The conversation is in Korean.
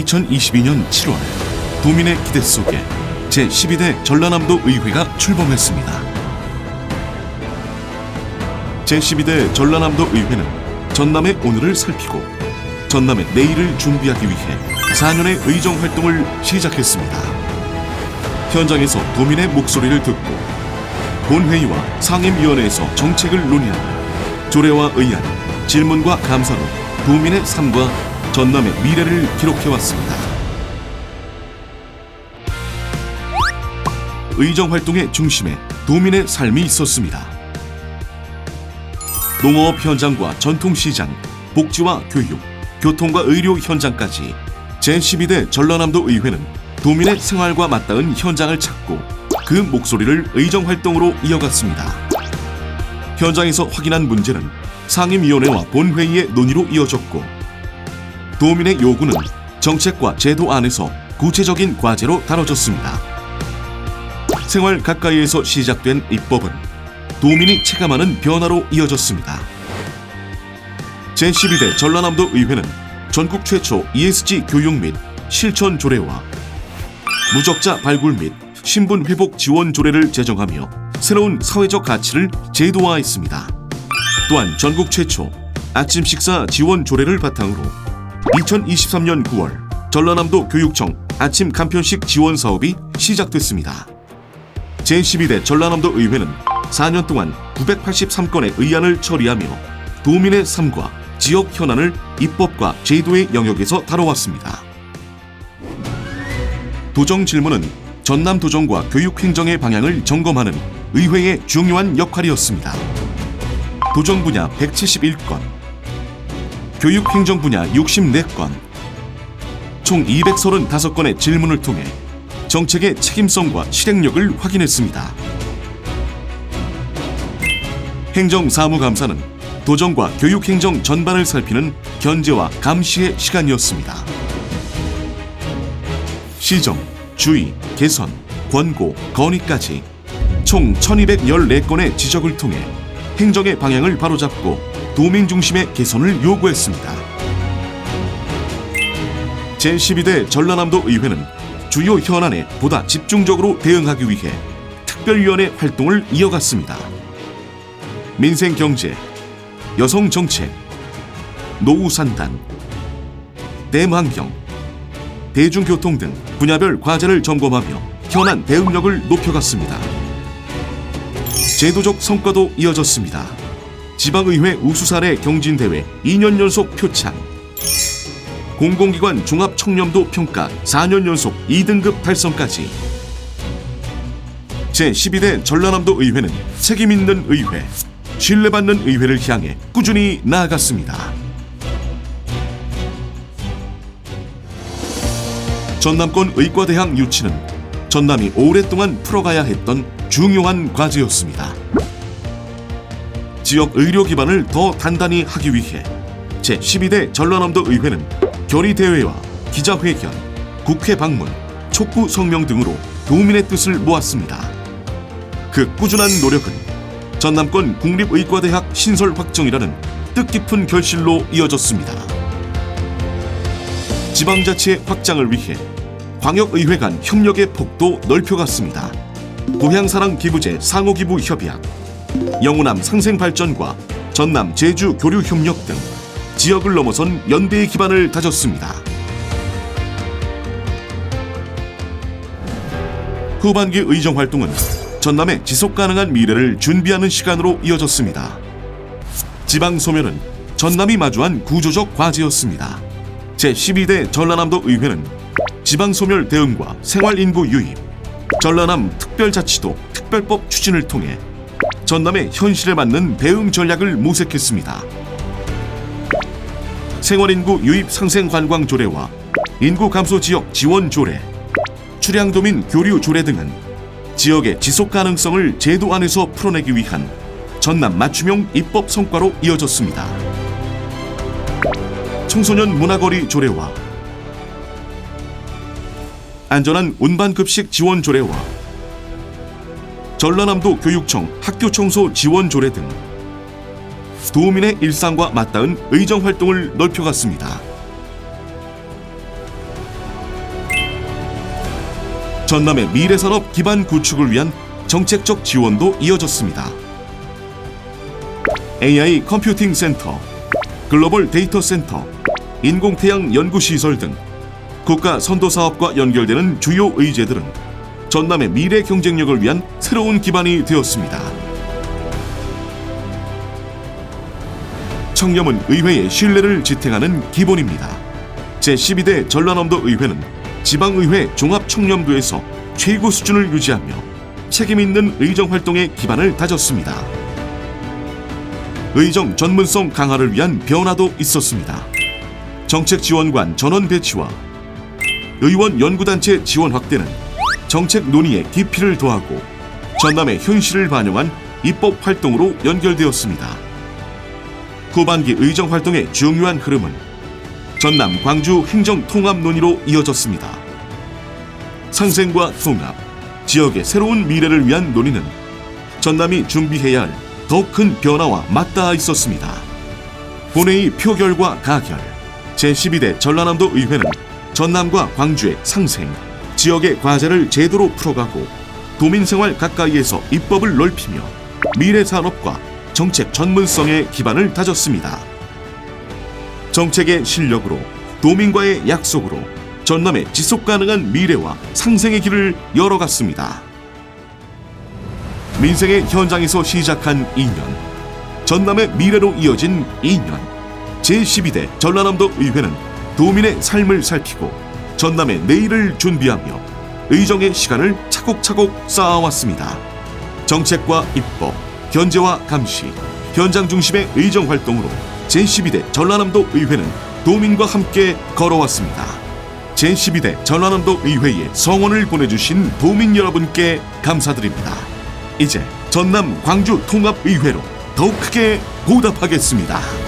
2022년 7월 도민의 기대 속에 제12대 전라남도 의회가 출범했습니다. 제12대 전라남도 의회는 전남의 오늘을 살피고 전남의 내일을 준비하기 위해 4년의 의정 활동을 시작했습니다. 현장에서 도민의 목소리를 듣고 본회의와 상임위원회에서 정책을 논의하고 조례와 의안, 질문과 감사로 도민의 삶과 전남의 미래를 기록해왔습니다. 의정 활동의 중심에 도민의 삶이 있었습니다. 농업 현장과 전통시장, 복지와 교육, 교통과 의료 현장까지 제12대 전라남도 의회는 도민의 생활과 맞닿은 현장을 찾고 그 목소리를 의정 활동으로 이어갔습니다. 현장에서 확인한 문제는 상임위원회와 본회의의 논의로 이어졌고 도민의 요구는 정책과 제도 안에서 구체적인 과제로 다뤄졌습니다. 생활 가까이에서 시작된 입법은 도민이 체감하는 변화로 이어졌습니다. 제12대 전라남도 의회는 전국 최초 ESG 교육 및 실천 조례와 무적자 발굴 및 신분 회복 지원 조례를 제정하며 새로운 사회적 가치를 제도화했습니다. 또한 전국 최초 아침 식사 지원 조례를 바탕으로 2023년 9월 전라남도 교육청 아침 간편식 지원 사업이 시작됐습니다. 제12대 전라남도 의회는 4년 동안 983건의 의안을 처리하며 도민의 삶과 지역 현안을 입법과 제도의 영역에서 다뤄왔습니다. 도정 질문은 전남 도정과 교육 행정의 방향을 점검하는 의회의 중요한 역할이었습니다. 도정 분야 171건, 교육 행정 분야 64건, 총 235건의 질문을 통해 정책의 책임성과 실행력을 확인했습니다. 행정사무감사는 도정과 교육행정 전반을 살피는 견제와 감시의 시간이었습니다. 시정, 주의, 개선, 권고, 건의까지 총 1214건의 지적을 통해 행정의 방향을 바로잡고 도민 중심의 개선을 요구했습니다. 제12대 전라남도 의회는 주요 현안에 보다 집중적으로 대응하기 위해 특별위원회 활동을 이어갔습니다. 민생경제, 여성정책, 노후산단, 댐환경, 대중교통 등 분야별 과제를 점검하며 현안 대응력을 높여갔습니다. 제도적 성과도 이어졌습니다. 지방의회 우수사례 경진대회 2년 연속 표창, 공공기관 종합청렴도 평가 4년 연속 2등급 달성까지 제12대 전라남도 의회는 책임있는 의회, 신뢰받는 의회를 향해 꾸준히 나아갔습니다. 전남권 의과대학 유치는 전남이 오랫동안 풀어가야 했던 중요한 과제였습니다. 지역 의료 기반을 더 단단히 하기 위해 제12대 전라남도 의회는 결의대회와 기자회견, 국회 방문, 촉구 성명 등으로 도민의 뜻을 모았습니다. 그 꾸준한 노력은 전남권 국립의과대학 신설 확정이라는 뜻깊은 결실로 이어졌습니다. 지방자치의 확장을 위해 광역의회 간 협력의 폭도 넓혀갔습니다. 고향사랑 기부제 상호기부 협약, 영호남 상생발전과 전남 제주 교류 협력 등 지역을 넘어선 연대의 기반을 다졌습니다. 후반기 의정 활동은 전남의 지속가능한 미래를 준비하는 시간으로 이어졌습니다. 지방소멸은 전남이 마주한 구조적 과제였습니다. 제12대 전라남도 의회는 지방소멸 대응과 생활인구 유입, 전라남 특별자치도 특별법 추진을 통해 전남의 현실에 맞는 대응 전략을 모색했습니다. 생활인구 유입 상생 관광 조례와 인구 감소 지역 지원 조례, 출향도민 교류 조례 등은 지역의 지속 가능성을 제도 안에서 풀어내기 위한 전남 맞춤형 입법 성과로 이어졌습니다. 청소년 문화거리 조례와 안전한 운반급식 지원 조례와 전라남도 교육청 학교청소 지원 조례 등 도민의 일상과 맞닿은 의정 활동을 넓혀갔습니다. 전남의 미래산업 기반 구축을 위한 정책적 지원도 이어졌습니다. AI 컴퓨팅 센터, 글로벌 데이터 센터, 인공태양 연구시설 등 국가 선도사업과 연결되는 주요 의제들은 전남의 미래 경쟁력을 위한 새로운 기반이 되었습니다. 청렴은 의회의 신뢰를 지탱하는 기본입니다. 제12대 전라남도 의회는 지방의회 종합청렴도에서 최고 수준을 유지하며 책임있는 의정활동의 기반을 다졌습니다. 의정 전문성 강화를 위한 변화도 있었습니다. 정책지원관 전원 배치와 의원 연구단체 지원 확대는 정책 논의에 깊이를 더하고 전남의 현실을 반영한 입법 활동으로 연결되었습니다. 후반기 의정활동의 중요한 흐름은 전남 광주 행정 통합 논의로 이어졌습니다. 상생과 통합, 지역의 새로운 미래를 위한 논의는 전남이 준비해야 할 더 큰 변화와 맞닿아 있었습니다. 본회의 표결과 가결, 제12대 전라남도 의회는 전남과 광주의 상생, 지역의 과제를 제도로 풀어가고 도민생활 가까이에서 입법을 넓히며 미래산업과 정책 전문성의 기반을 다졌습니다. 정책의 실력으로 도민과의 약속으로 전남의 지속가능한 미래와 상생의 길을 열어갔습니다. 민생의 현장에서 시작한 2년, 전남의 미래로 이어진 2년, 제12대 전라남도 의회는 도민의 삶을 살피고 전남의 내일을 준비하며 의정의 시간을 차곡차곡 쌓아왔습니다. 정책과 입법, 견제와 감시, 현장 중심의 의정 활동으로 제12대 전라남도 의회는 도민과 함께 걸어왔습니다. 제12대 전라남도 의회에 성원을 보내주신 도민 여러분께 감사드립니다. 이제 전남 광주 통합의회로 더욱 크게 보답하겠습니다.